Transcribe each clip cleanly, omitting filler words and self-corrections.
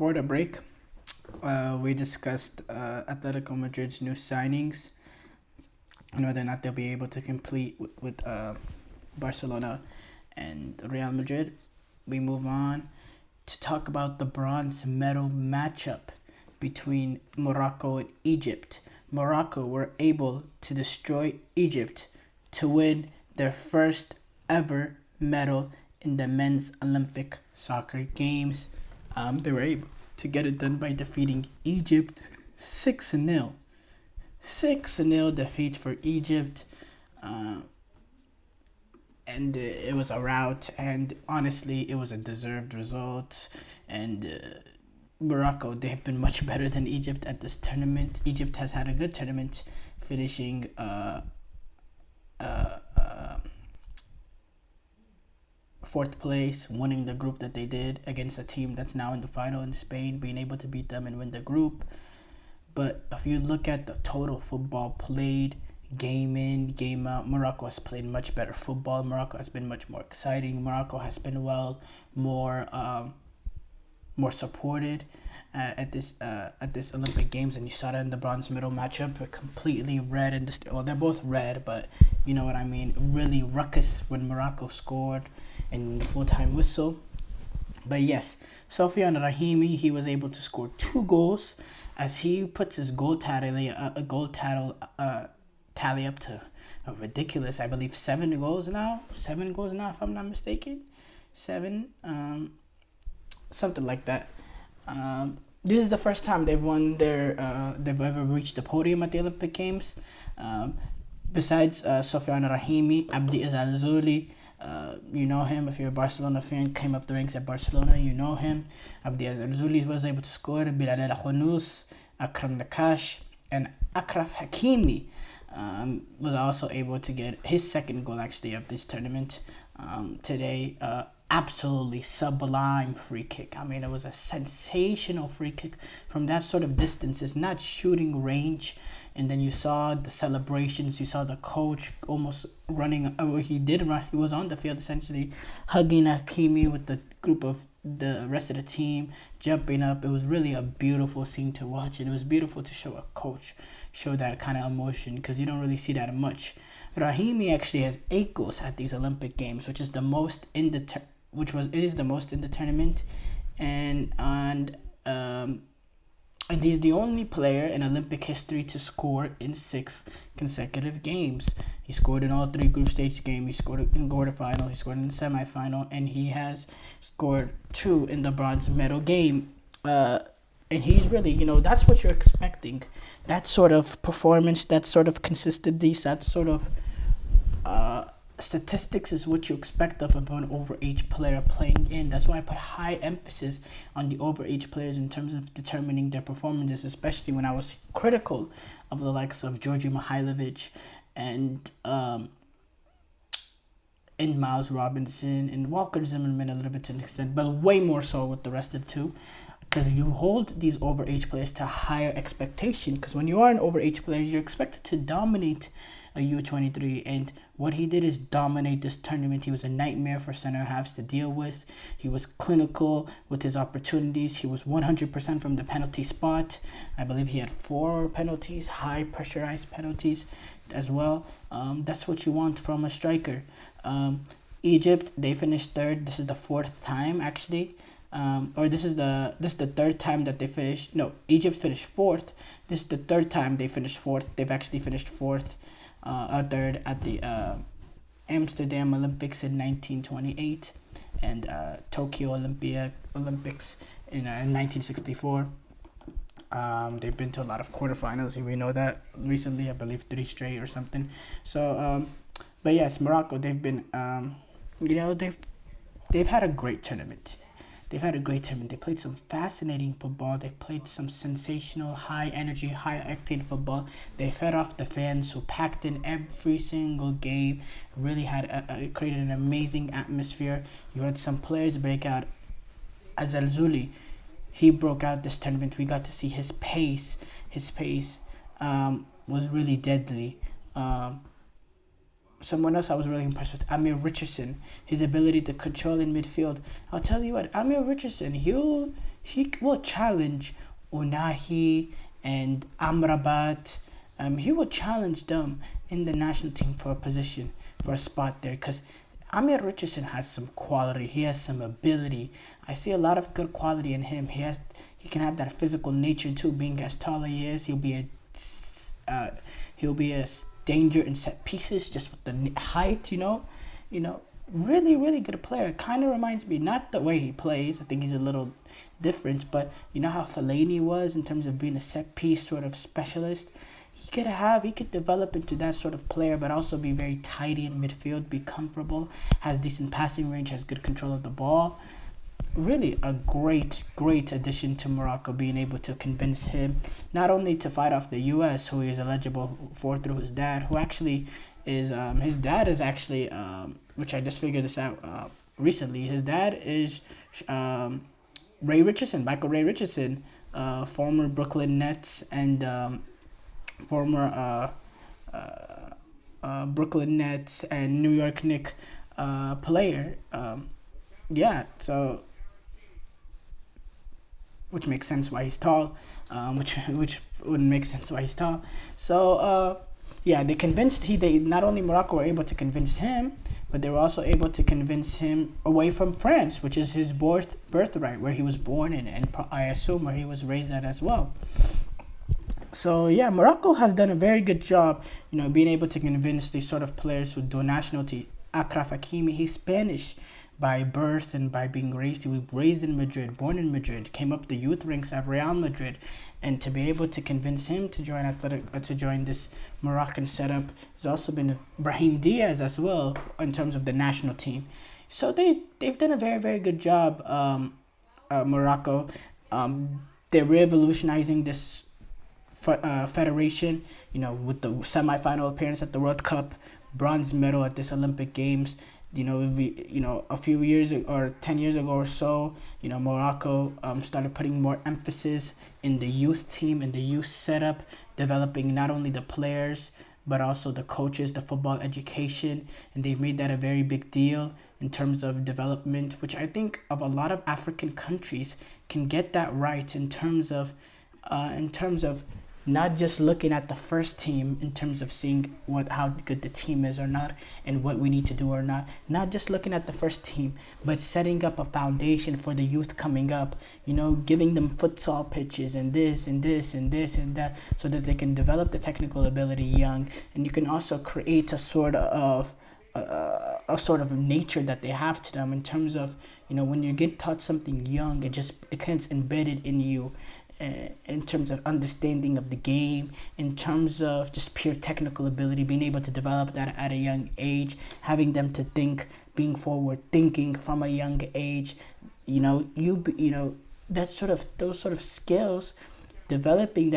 before the break, we discussed Atletico Madrid's new signings and whether or not they'll be able to compete with Barcelona and Real Madrid. We move on to talk about the bronze medal matchup between Morocco and Egypt. Morocco were able to destroy Egypt to win their first ever medal in the men's Olympic soccer games. They were able to get it done by defeating Egypt 6-0. 6-0 defeat for Egypt. And it was a rout, and honestly, it was a deserved result. And Morocco, they have been much better than Egypt at this tournament. Egypt has had a good tournament, finishing fourth place, winning the group that they did against a team that's now in the final in Spain, being able to beat them and win the group. But if you look at the total football played, game in, game out, Morocco has played much better football. Morocco has been much more exciting. Morocco has been more supported at this Olympic Games, and you saw that in the bronze medal matchup. They're completely red, and they're both red, but you know what I mean. Really ruckus when Morocco scored in the full-time whistle. But yes, Sofiane Rahimi, he was able to score 2 goals as he puts his goal tally tally up to a ridiculous, I believe, 7 goals now. 7 goals now, if I'm not mistaken. 7, something like that. This is the first time they've ever reached the podium at the Olympic Games. Besides Sofiane Rahimi, Abdi Azalzouli, you know him. If you're a Barcelona fan, came up the ranks at Barcelona, you know him. Abdi Azalzouli was able to score. Bilal El Khounous, Akram Nakash, and Akraf Hakimi was also able to get his second goal actually of this tournament today. Absolutely sublime free kick. I mean, it was a sensational free kick from that sort of distance. It's not shooting range. And then you saw the celebrations. You saw the coach almost running. He did run. He was on the field essentially, hugging Hakimi with the group of the rest of the team, jumping up. It was really a beautiful scene to watch. And it was beautiful to show a coach show that kind of emotion, because you don't really see that much. Rahimi actually has 8 goals at these Olympic Games, which is the most in the tournament, and he's the only player in Olympic history to score in 6 consecutive games. He scored in all 3 group stage games. He scored in quarterfinal. He scored in the semifinal, and he has scored 2 in the bronze medal game. And he's really, that's what you're expecting. That sort of performance, that sort of consistency, that sort of statistics is what you expect of an overage player playing in. That's why I put high emphasis on the overage players in terms of determining their performances, especially when I was critical of the likes of Georgi Mihailovic and Miles Robinson and Walker Zimmerman a little bit to an extent, but way more so with the rest of the two. Because you hold these overage players to higher expectation. Because when you are an overage player, you're expected to dominate a U23. And what he did is dominate this tournament. He was a nightmare for center halves to deal with. He was clinical with his opportunities. He was 100% from the penalty spot. I believe he had 4 penalties, high pressurized penalties as well. That's what you want from a striker. Egypt, they finished 3rd. This is the 4th time actually. This is the 3rd time that they finished. No, Egypt finished 4th. This is the 3rd time they finished 4th. They've actually finished 4th, 3rd at the Amsterdam Olympics in 1928 and Tokyo Olympics in 1964. They've been to a lot of quarterfinals. We know that recently. I believe 3 straight or something. So, but yes, Morocco. They've been, they've had a great tournament. They played some fascinating football. They've played some sensational, high-energy, high-octane football. They fed off the fans who packed in every single game. Really had created an amazing atmosphere. You had some players break out. Azalzouli, he broke out this tournament. We got to see his pace. His pace was really deadly. someone else I was really impressed with, Amir Richardson, his ability to control in midfield. I'll tell you what, Amir Richardson, he will challenge Unahi and Amrabat. He will challenge them in the national team for a position, for a spot there, because Amir Richardson has some quality. He has some ability. I see a lot of good quality in him. He can have that physical nature too. Being as tall as he is, he'll be a danger in set pieces just with the height. Really, really good player. Kind of reminds me, not the way he plays. I think he's a little different, but you know how Fellaini was in terms of being a set piece sort of specialist. He could develop into that sort of player, but also be very tidy in midfield, be comfortable, has decent passing range, has good control of the ball. Really a great addition to Morocco, being able to convince him not only to fight off the U.S., who he is eligible for through his dad, who actually is, his dad is actually, which I just figured this out recently, his dad is Michael Ray Richardson, former Brooklyn Nets and former Brooklyn Nets and New York Knicks player. So which makes sense why he's tall. Which wouldn't make sense why he's tall. So they not only Morocco were able to convince him, but they were also able to convince him away from France, which is his birthright, where he was born in, and I assume where he was raised at as well. So Morocco has done a very good job, being able to convince these sort of players with dual nationality. Achraf Hakimi, he's Spanish by birth and by being raised. He was raised in Madrid, born in Madrid, came up the youth ranks at Real Madrid, and to be able to convince him to join this Moroccan setup has also been Brahim Diaz as well in terms of the national team. So they've done a very, very good job. Morocco, they're revolutionizing this federation, with the semi-final appearance at the World Cup, bronze medal at this Olympic Games. A few years or 10 years ago or so, Morocco started putting more emphasis in the youth team, in the youth setup, developing not only the players but also the coaches, the football education, and they've made that a very big deal in terms of development, which I think of a lot of African countries can get that right in terms of not just looking at the first team in terms of seeing how good the team is or not and what we need to do or not just looking at the first team, but setting up a foundation for the youth coming up, giving them futsal pitches and this and this and this and that, so that they can develop the technical ability young, and you can also create a sort of nature that they have to them in terms of, when you get taught something young, it gets embedded in you. In terms of understanding of the game, in terms of just pure technical ability, being able to develop that at a young age, having them to think, being forward thinking from a young age, those sort of skills, developing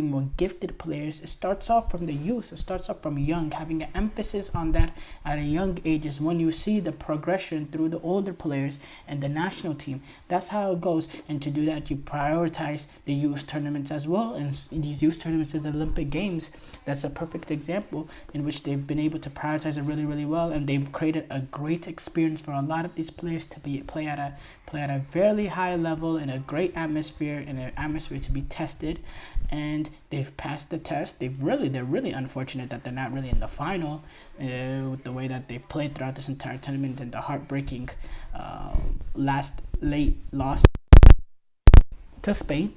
more gifted players. It starts off from the youth. It starts off from young. Having an emphasis on that at a young age is when you see the progression through the older players and the national team. That's how it goes. And to do that, you prioritize the youth tournaments as well. And these youth tournaments is Olympic Games. That's a perfect example in which they've been able to prioritize it really, really well. And they've created a great experience for a lot of these players to play at a fairly high level in a great atmosphere, in an atmosphere to be tested, and they've passed the test. They're really unfortunate that they're not really in the final with the way that they've played throughout this entire tournament, and the heartbreaking late loss to Spain,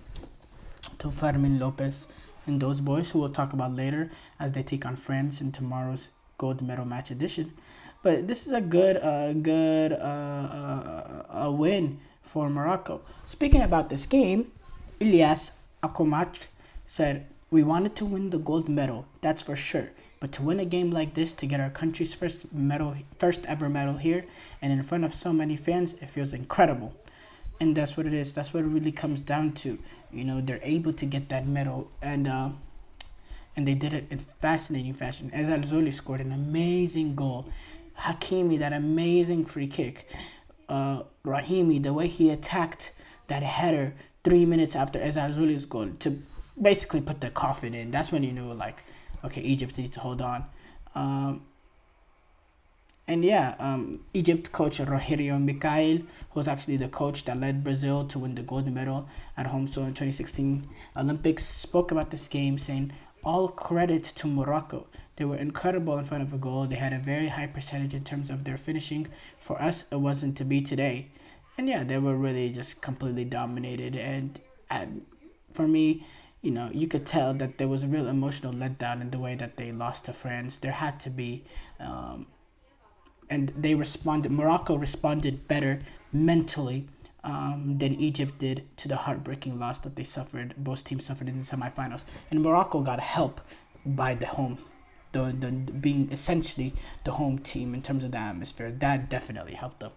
to Fermin Lopez and those boys, who we'll talk about later as they take on France in tomorrow's gold medal match edition. But this is a good win for Morocco. Speaking about this game, Ilyas Akomac said, "We wanted to win the gold medal, that's for sure. But to win a game like this, to get our country's first ever medal here, and in front of so many fans, it feels incredible." And that's what it is. That's what it really comes down to. They're able to get that medal, and they did it in fascinating fashion. Ezal Zoli scored an amazing goal. Hakimi, that amazing free kick. Rahimi, the way he attacked that header 3 minutes after Ezal Zoli's goal to basically put the coffin in. That's when you knew, okay, Egypt needs to hold on. And yeah, Egypt coach Rogerio Mikhail, who was actually the coach that led Brazil to win the gold medal at home so in 2016 Olympics, spoke about this game saying, all credit to Morocco. They were incredible in front of a goal. They had a very high percentage in terms of their finishing. For us, it wasn't to be today. And yeah, they were really just completely dominated. And for me, you could tell that there was a real emotional letdown in the way that they lost to France. There had to be. And they responded. Morocco responded better mentally than Egypt did to the heartbreaking loss that they suffered. Both teams suffered in the semifinals, and Morocco got help by the being essentially the home team in terms of the atmosphere. That definitely helped them.